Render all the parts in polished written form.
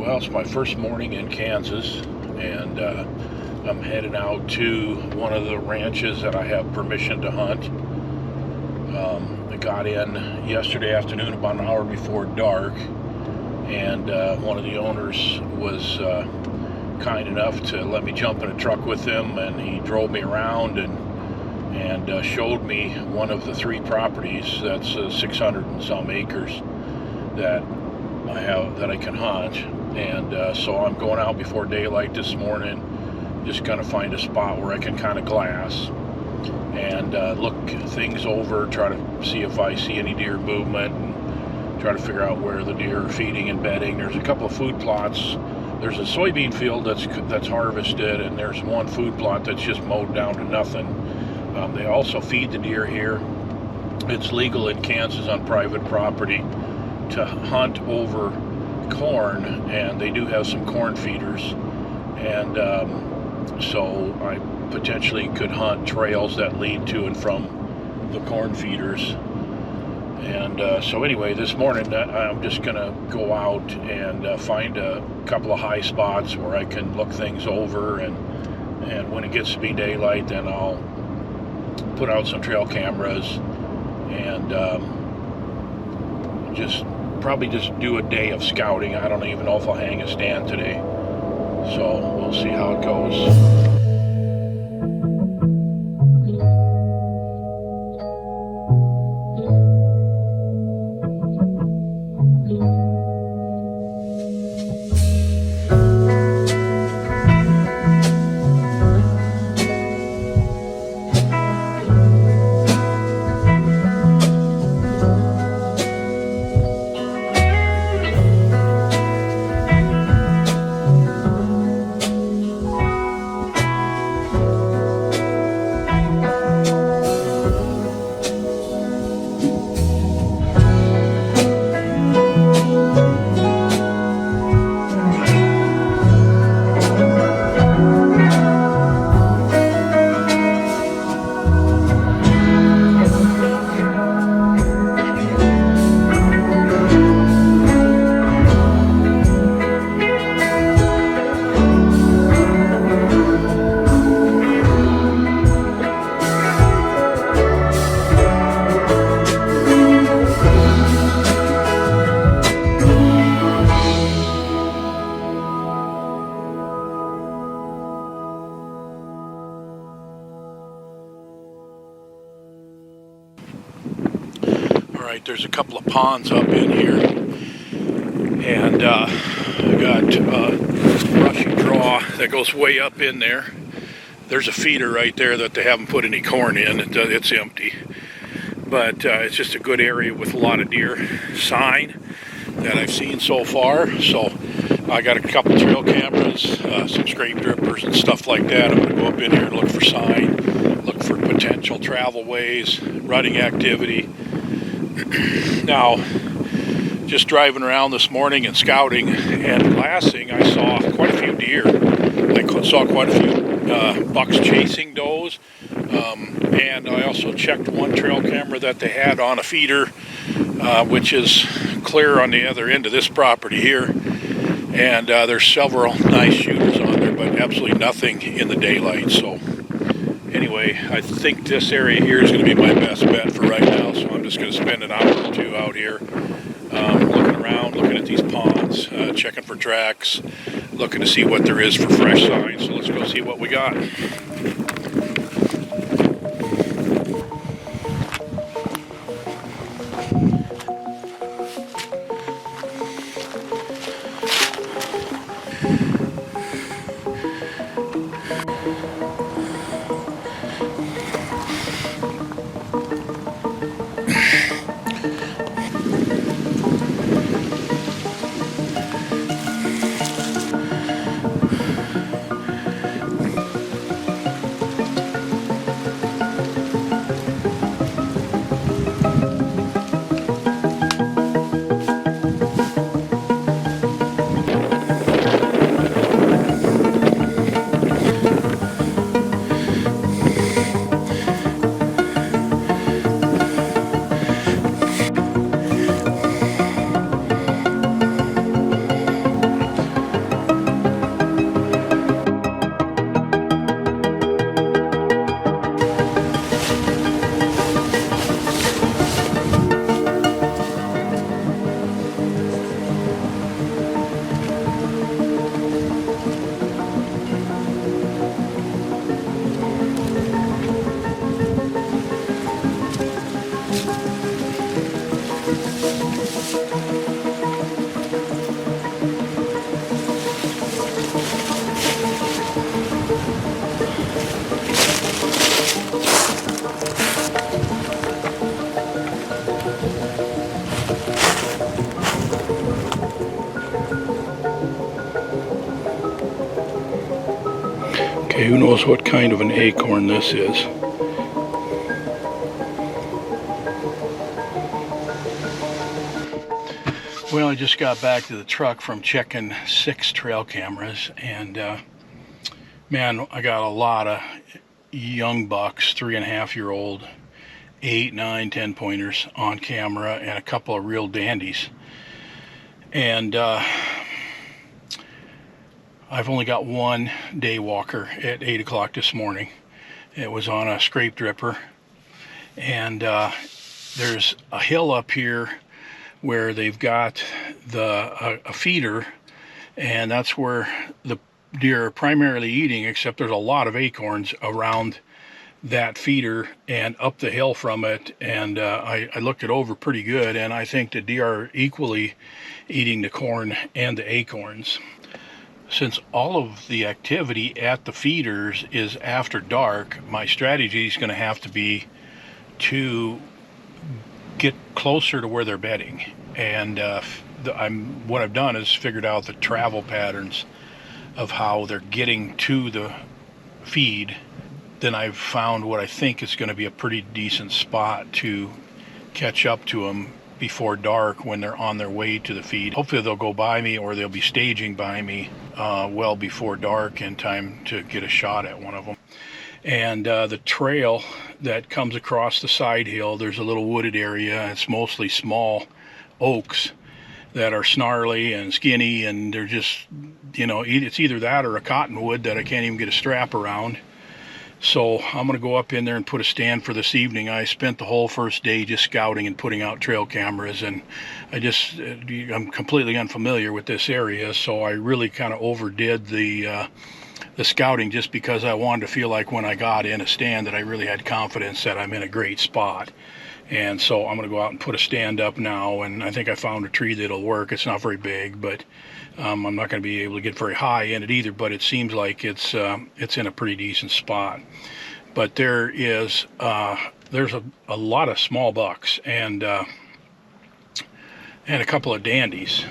Well, it's my first morning in Kansas, and I'm heading out to one of the ranches that I have permission to hunt. I got in yesterday afternoon about an hour before dark, and one of the owners was kind enough to let me jump in a truck with him, and he drove me around and showed me one of the three properties that's 600 and some acres that I can hunt. And so I'm going out before daylight this morning, just gonna find a spot where I can kind of glass and look things over, try to see if I see any deer movement, and try to figure out where the deer are feeding and bedding. There's a couple of food plots. There's a soybean field that's harvested, and there's one food plot that's just mowed down to nothing. They also feed the deer here. It's legal in Kansas on private property to hunt over corn, and they do have some corn feeders, and so I potentially could hunt trails that lead to and from the corn feeders. And so anyway, this morning I'm just gonna go out and find a couple of high spots where I can look things over, and when it gets to be daylight, then I'll put out some trail cameras and probably just do a day of scouting. I don't even know if I'll hang a stand today, so we'll see how it goes. Alright, there's a couple of ponds up in here, and I got a rushy draw that goes way up in there. There's a feeder right there that they haven't put any corn in. It's empty, but it's just a good area with a lot of deer sign that I've seen so far. So I got a couple trail cameras, some scrape drippers and stuff like that. I'm going to go up in here and look for sign, look for potential travel ways, rutting activity. Now, just driving around this morning and scouting and glassing, I saw quite a few deer. I saw quite a few bucks chasing does, and I also checked one trail camera that they had on a feeder, which is clear on the other end of this property here, and there's several nice shooters on there, but absolutely nothing in the daylight. So anyway, I think this area here is going to be my best bet for right now, so I'm just going to spend an hour or two out here looking around, looking at these ponds, checking for tracks, looking to see what there is for fresh signs. So let's go see what we got. Okay, who knows what kind of an acorn this is? Well, I just got back to the truck from checking 6 trail cameras, and man, I got a lot of young bucks, 3.5-year-old, 8, 9, 10 pointers on camera, and a couple of real dandies. And I've only got one day walker at 8 o'clock this morning. It was on a scrape dripper, and there's a hill up here where they've got a feeder, and that's where the deer are primarily eating, except there's a lot of acorns around that feeder and up the hill from it, and I looked it over pretty good, and I think the deer are equally eating the corn and the acorns. Since all of the activity at the feeders is after dark, my strategy is going to have to be to get closer to where they're bedding. And what I've done is figured out the travel patterns of how they're getting to the feed. Then I've found what I think is going to be a pretty decent spot to catch up to them before dark when they're on their way to the feed. Hopefully they'll go by me, or they'll be staging by me well before dark in time to get a shot at one of them. And the trail that comes across the side hill, there's a little wooded area. It's mostly small oaks that are snarly and skinny, and they're just, you know, it's either that or a cottonwood that I can't even get a strap around. So I'm going to go up in there and put a stand for this evening. I spent the whole first day just scouting and putting out trail cameras, and I'm completely unfamiliar with this area, so I really kind of overdid the scouting, just because I wanted to feel like when I got in a stand that I really had confidence that I'm in a great spot. And so I'm going to go out and put a stand up now, and I think I found a tree that'll work. It's not very big, but I'm not going to be able to get very high in it either, but it seems like it's in a pretty decent spot. But there's a lot of small bucks and a couple of dandies.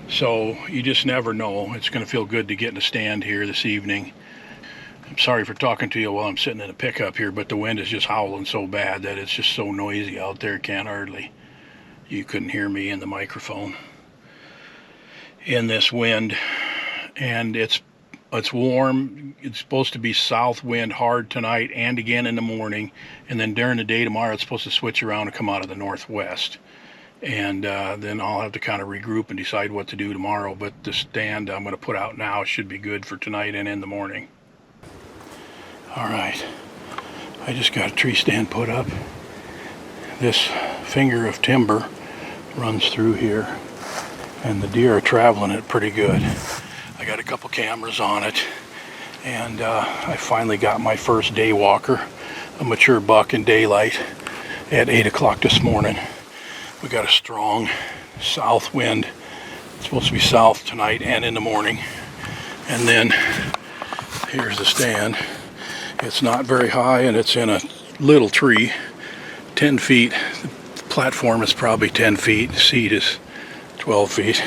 So you just never know. It's going to feel good to get in a stand here this evening. I'm sorry for talking to you while I'm sitting in a pickup here, but the wind is just howling so bad that it's just so noisy out there. You couldn't hear me in the microphone in this wind. And it's warm. It's supposed to be south wind hard tonight and again in the morning, and then during the day tomorrow it's supposed to switch around and come out of the northwest. And then I'll have to kind of regroup and decide what to do tomorrow, but the stand I'm going to put out now should be good for tonight and in the morning. All right, I just got a tree stand put up. This finger of timber runs through here, and the deer are traveling it pretty good. I got a couple cameras on it, and I finally got my first day walker, a mature buck in daylight at 8 o'clock this morning. We got a strong south wind. It's supposed to be south tonight and in the morning. And then here's the stand. It's not very high, and it's in a little tree, 10 feet. The platform is probably 10 feet. The seat is 12 feet.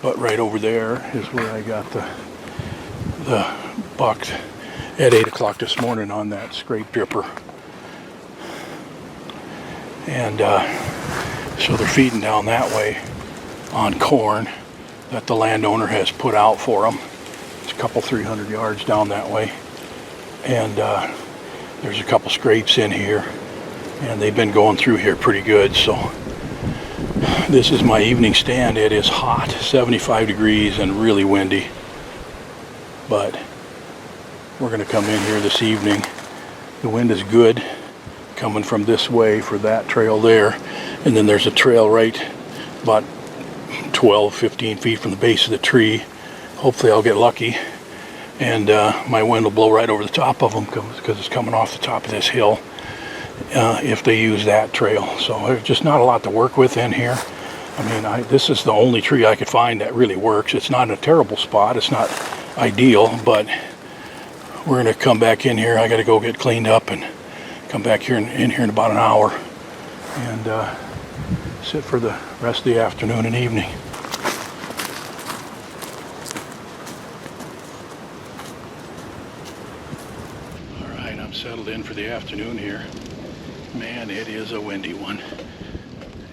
But right over there is where I got the buck at 8 o'clock this morning on that scrape dripper. And so they're feeding down that way on corn that the landowner has put out for them. It's a couple 300 yards down that way. And there's a couple scrapes in here, and they've been going through here pretty good. So this is my evening stand. It is hot, 75 degrees and really windy. But we're going to come in here this evening. The wind is good coming from this way for that trail there. And then there's a trail right about 12, 15 feet from the base of the tree. Hopefully I'll get lucky, and my wind will blow right over the top of them because it's coming off the top of this hill if they use that trail. So there's just not a lot to work with in here. I mean, this is the only tree I could find that really works. It's not in a terrible spot. It's not ideal, but we're going to come back in here. I got to go get cleaned up and come back here in here in about an hour and sit for the rest of the afternoon and evening. All right, I'm settled in for the afternoon here. Man, it is a windy one.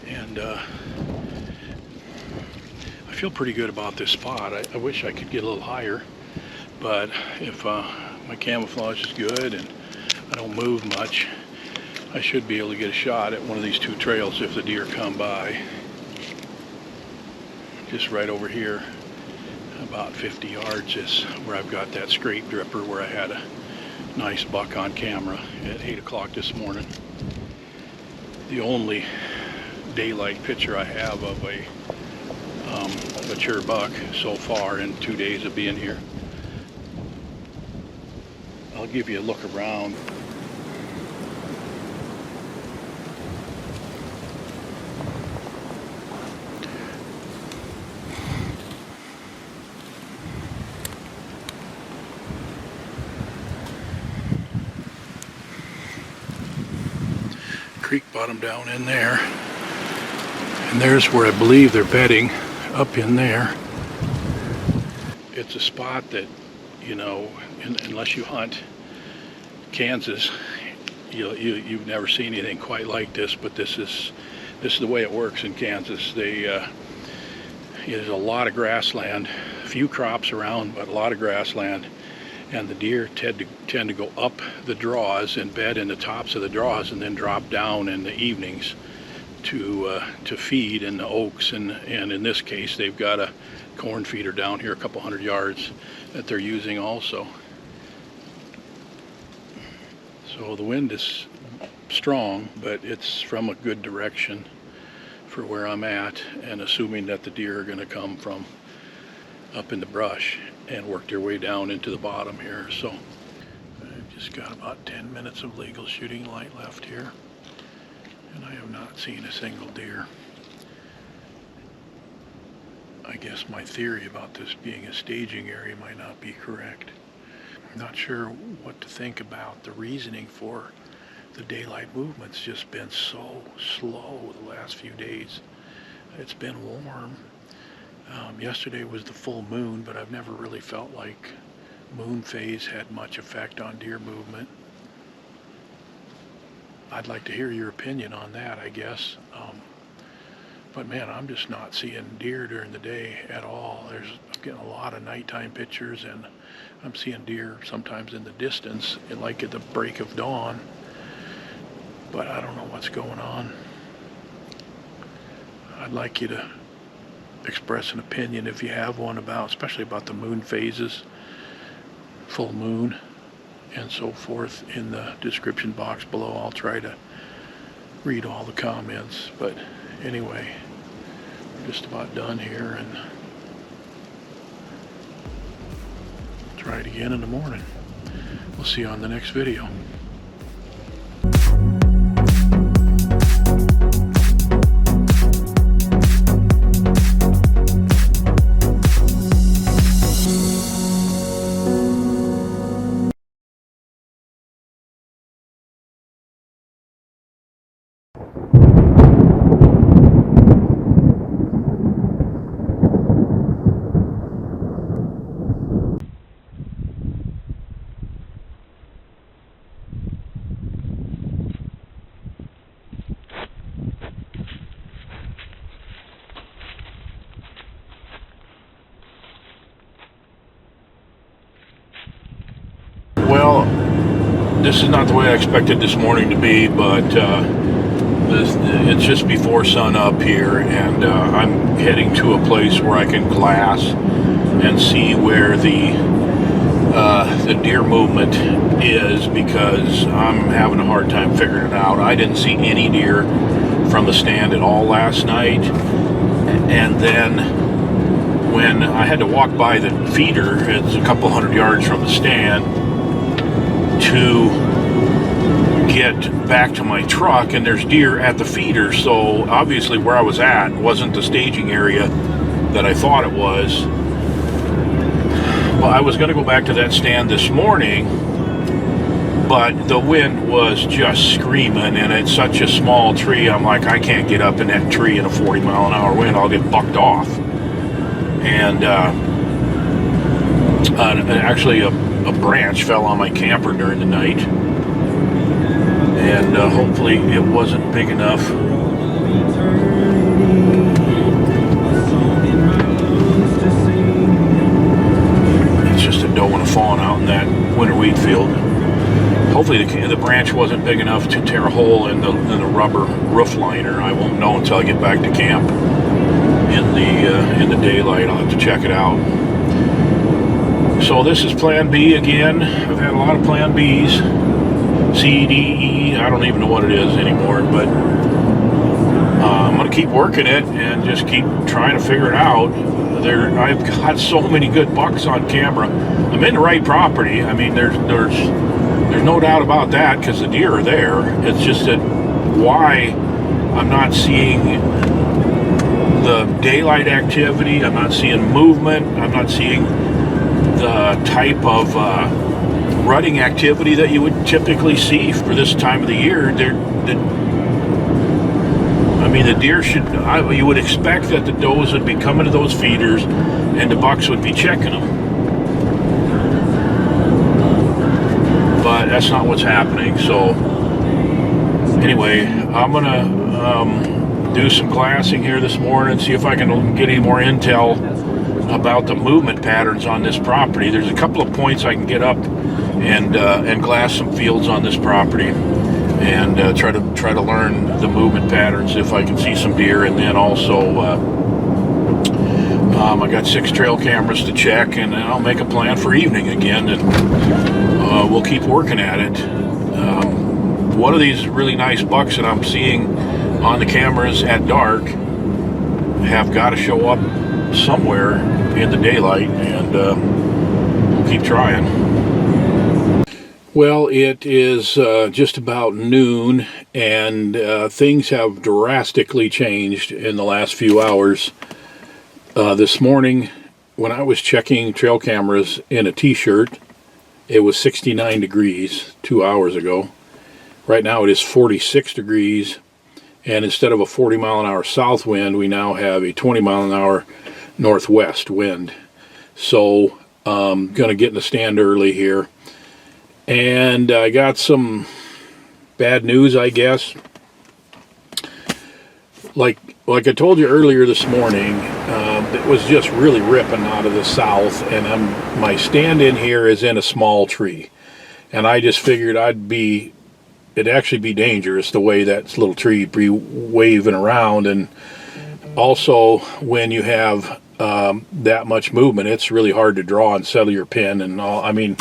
And I feel pretty good about this spot. I wish I could get a little higher, but if my camouflage is good and I don't move much, I should be able to get a shot at one of these two trails if the deer come by. Just right over here, about 50 yards, is where I've got that scrape dripper where I had a nice buck on camera at 8 o'clock this morning. The only daylight picture I have of a mature buck so far in 2 days of being here. I'll give you a look around. Creek bottom down in there, and there's where I believe they're bedding, up in there. It's a spot that, you know, unless you hunt Kansas, you've never seen anything quite like this. But this is the way it works in Kansas. There's a lot of grassland, few crops around, but a lot of grassland. And the deer tend to go up the draws and bed in the tops of the draws, and then drop down in the evenings to feed in the oaks. And in this case, they've got a corn feeder down here a couple hundred yards that they're using also. So the wind is strong, but it's from a good direction for where I'm at, and assuming that the deer are going to come from up in the brush and work their way down into the bottom here. So I've just got about 10 minutes of legal shooting light left here, and I have not seen a single deer. I guess my theory about this being a staging area might not be correct. I'm not sure what to think about the reasoning for the daylight movement's just been so slow the last few days. It's been warm. Yesterday was the full moon, but I've never really felt like moon phase had much effect on deer movement. I'd like to hear your opinion on that, I guess. But man, I'm just not seeing deer during the day at all. I'm getting a lot of nighttime pictures, and I'm seeing deer sometimes in the distance, like at the break of dawn. But I don't know what's going on. I'd like you to express an opinion if you have one, especially about the moon phases, full moon, and so forth, in the description box below. I'll try to read all the comments. But anyway, we're just about done here, and try it again in the morning. We'll see you on the next video. Well, this is not the way I expected this morning to be, but it's just before sun up here, and I'm heading to a place where I can glass and see where the deer movement is, because I'm having a hard time figuring it out. I didn't see any deer from the stand at all last night, and then when I had to walk by the feeder, it's a couple hundred yards from the stand, to get back to my truck, and there's deer at the feeder. So obviously where I was at wasn't the staging area that I thought it was. Well, I was going to go back to that stand this morning but the wind was just screaming, and it's such a small tree. I'm like, I can't get up in that tree in a 40-mile-an-hour wind. I'll get bucked off. And actually a branch fell on my camper during the night, and hopefully it wasn't big enough. It's just a doe and a fawn out in that winter wheat field. Hopefully the branch wasn't big enough to tear a hole in the rubber roof liner. I won't know until I get back to camp in the daylight. I'll have to check it out. So this is Plan B again. I've had a lot of Plan Bs, C, D, E. I don't even know what it is anymore, but I'm going to keep working it and just keep trying to figure it out. I've got so many good bucks on camera. I'm in the right property. I mean, there's no doubt about that, because the deer are there. It's just that why I'm not seeing the daylight activity, I'm not seeing movement, I'm not seeing the type of rutting activity that you would typically see for this time of the year. The deer you would expect that the does would be coming to those feeders and the bucks would be checking them. But that's not what's happening. So anyway, I'm gonna do some glassing here this morning, see if I can get any more intel about the movement patterns on this property. There's a couple of points I can get up and glass some fields on this property, and try to learn the movement patterns if I can see some deer. And then also I got 6 trail cameras to check, and then I'll make a plan for evening again, and we'll keep working at it. One of these really nice bucks that I'm seeing on the cameras at dark have got to show up somewhere in the daylight, and we'll keep trying. Well, it is just about noon, and things have drastically changed in the last few hours. This morning, when I was checking trail cameras in a t-shirt, it was 69 degrees 2 hours ago. Right now it is 46 degrees, and instead of a 40-mile-an-hour south wind, we now have a 20-mile-an-hour northwest wind. So I'm going to get in the stand early here. And I got some bad news, I guess. Like I told you earlier this morning, it was just really ripping out of the south, and my stand in here is in a small tree. And I just figured it'd actually be dangerous the way that little tree be waving around. And also, when you have that much movement, it's really hard to draw and settle your pin and all. I mean,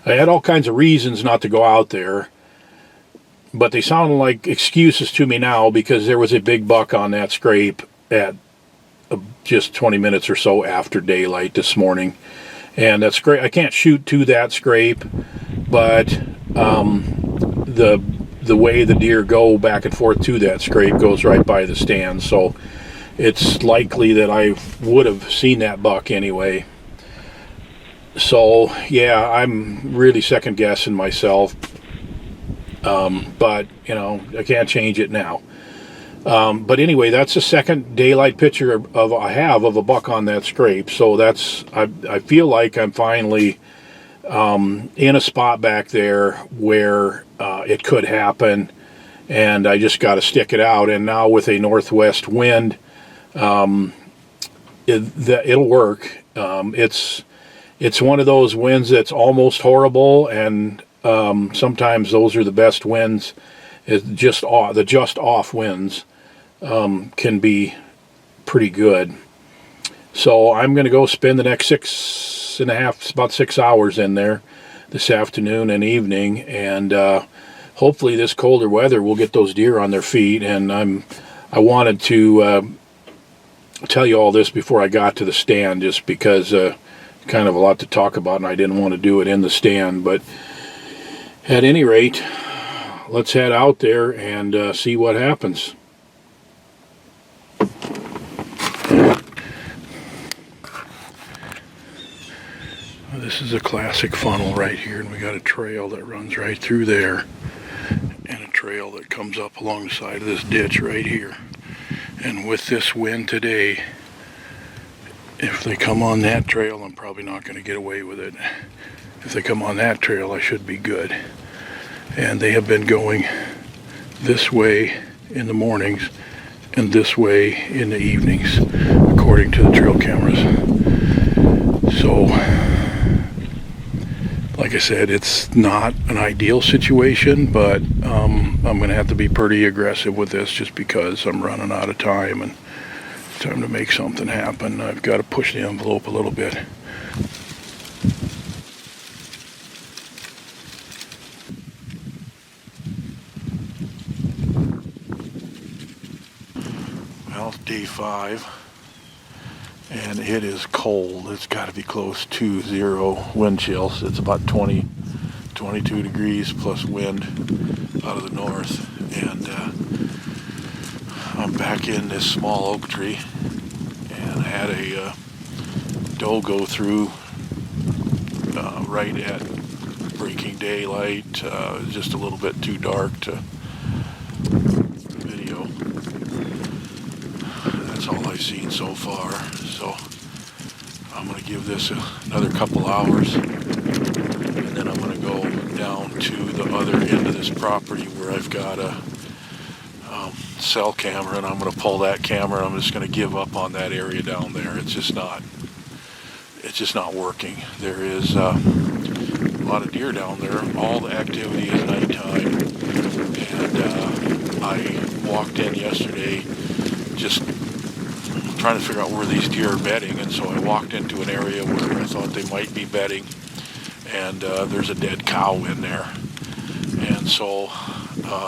I had all kinds of reasons not to go out there, but they sound like excuses to me now, because there was a big buck on that scrape at just 20 minutes or so after daylight this morning. And that's great. I can't shoot to that scrape, but the way the deer go back and forth to that scrape goes right by the stand, so it's likely that I would have seen that buck anyway. So yeah, I'm really second guessing myself, but I can't change it now. But anyway, that's the second daylight picture I have of a buck on that scrape. So I feel like I'm finally in a spot back there where it could happen, and I just got to stick it out. And now with a northwest wind, it'll work. It's one of those winds that's almost horrible, and sometimes those are the best winds. The just off winds can be pretty good. So I'm going to go spend the next about 6 hours in there this afternoon and evening, and hopefully this colder weather will get those deer on their feet. And I wanted to tell you all this before I got to the stand, just because kind of a lot to talk about, and I didn't want to do it in the stand. But at any rate, let's head out there and see what happens. This is a classic funnel right here, and we got a trail that runs right through there, and a trail that comes up along the side of this ditch right here. And with this wind today, if they come on that trail, I'm probably not going to get away with it. If they come on that trail, I should be good. And they have been going this way in the mornings and this way in the evenings, according to the trail cameras. So, like I said, it's not an ideal situation, but I'm going to have to be pretty aggressive with this just because I'm running out of time and it's time to make something happen. I've got to push the envelope a little bit. Well, it's day 5, and it is cold. It's got to be close to 0 wind chills. It's about 22 degrees plus wind out of the north, and I'm back in this small oak tree, and I had a doe go through right at breaking daylight, just a little bit too dark to video. That's all I've seen so far, so I'm going to give this another couple hours, and then I'm going to go down to the other end of this property where I've got a cell camera, and I'm going to pull that camera. I'm just going to give up on that area down there. It's just not working. There is a lot of deer down there. All the activity is nighttime, and I walked in yesterday just trying to figure out where these deer are bedding, and so I walked into an area where I thought they might be bedding, and there's a dead cow in there, and so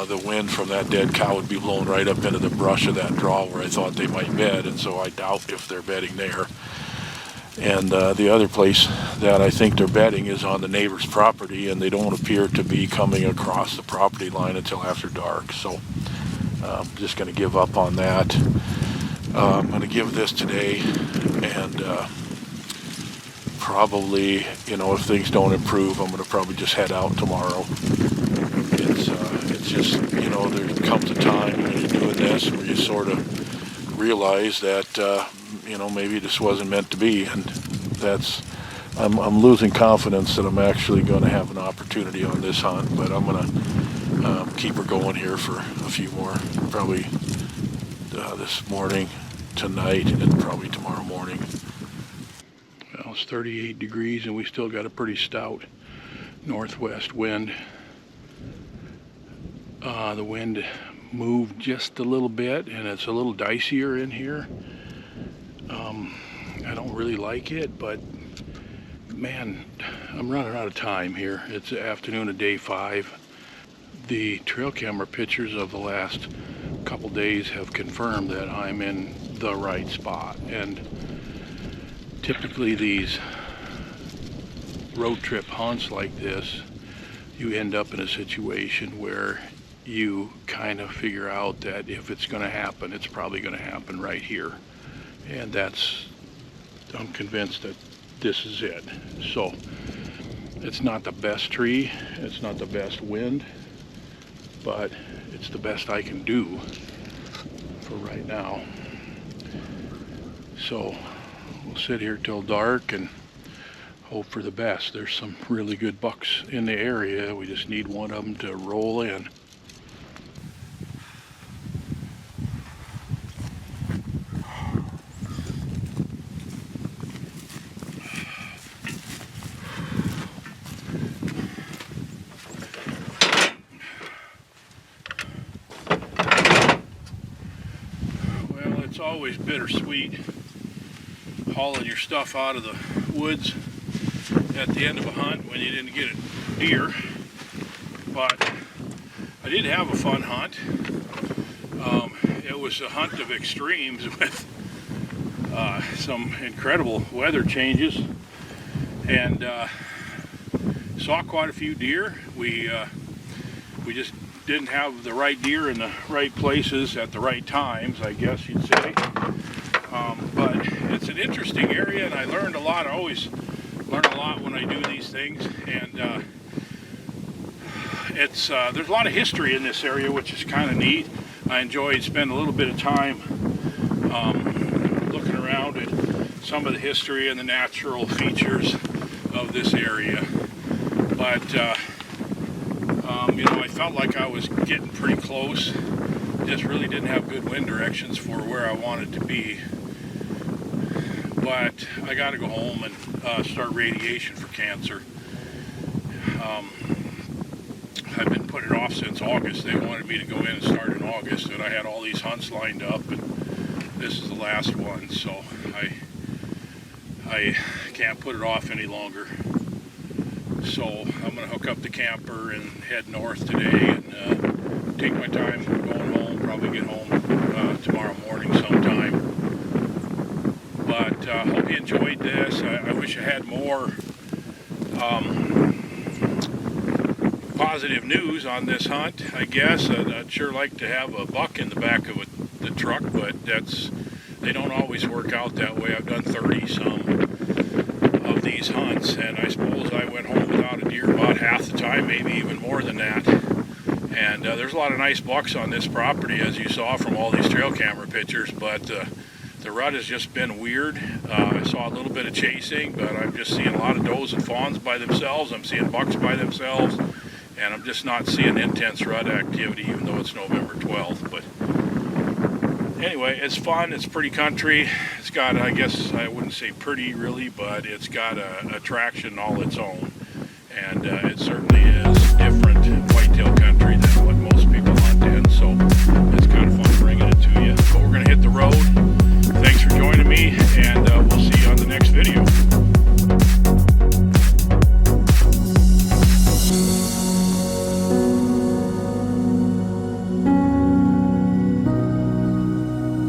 the wind from that dead cow would be blown right up into the brush of that draw where I thought they might bed, and so I doubt if they're bedding there. And the other place that I think they're bedding is on the neighbor's property, and they don't appear to be coming across the property line until after dark, so I'm just going to give up on that. I'm going to give this today, and probably, if things don't improve, I'm going to probably just head out tomorrow. It's just, there comes a time when you're doing this where you sort of realize that, maybe this wasn't meant to be, and I'm losing confidence that I'm actually going to have an opportunity on this hunt, but I'm going to keep her going here for a few more, probably this morning, tonight, and then probably tomorrow morning. Well, it's 38 degrees, and we still got a pretty stout northwest wind. The wind moved just a little bit, and it's a little dicier in here. I don't really like it, but man, I'm running out of time here. It's the afternoon of day 5. The trail camera pictures of the last couple days have confirmed that I'm in the right spot, and typically these road trip hunts like this, you end up in a situation where you kind of figure out that if it's going to happen, it's probably going to happen right here, and I'm convinced that this is it. So it's not the best tree, it's not the best wind, but it's the best I can do for right now. So we'll sit here till dark and hope for the best. There's some really good bucks in the area. We just need one of them to roll in. It's always bittersweet hauling your stuff out of the woods at the end of a hunt when you didn't get a deer, but I did have a fun hunt. It was a hunt of extremes with some incredible weather changes, and saw quite a few deer. We just didn't have the right deer in the right places at the right times, I guess you'd say. But it's an interesting area, and I learned a lot. I always Learn a lot when I do these things, and there's a lot of history in this area, which is kind of neat. I enjoyed spending a little bit of time looking around at some of the history and the natural features of this area. But you know, I felt like I was getting pretty close. Just really didn't have good wind directions for where I wanted to be. But I got to go home and start radiation for cancer. I've been putting it off since August. They wanted me to go in and start in August, and I had all these hunts lined up, and this is the last one, so I can't put it off any longer. So I'm going to hook up the camper and head north today and take my time going home. Probably get home tomorrow morning sometime. But hope you enjoyed this. I wish I had more positive news on this hunt, I guess. I'd sure like to have a buck in the back of the truck, but they don't always work out that way. I've done 30-some of these hunts, and I suppose I went home without a deer about half the time, maybe even more than that. And there's a lot of nice bucks on this property, as you saw from all these trail camera pictures, but the rut has just been weird. I saw a little bit of chasing, but I'm just seeing a lot of does and fawns by themselves. I'm seeing bucks by themselves, and I'm just not seeing intense rut activity, even though it's November 12th. But anyway, it's fun. It's pretty country. It's got, I guess I wouldn't say pretty really, but it's got a attraction all its own, and it certainly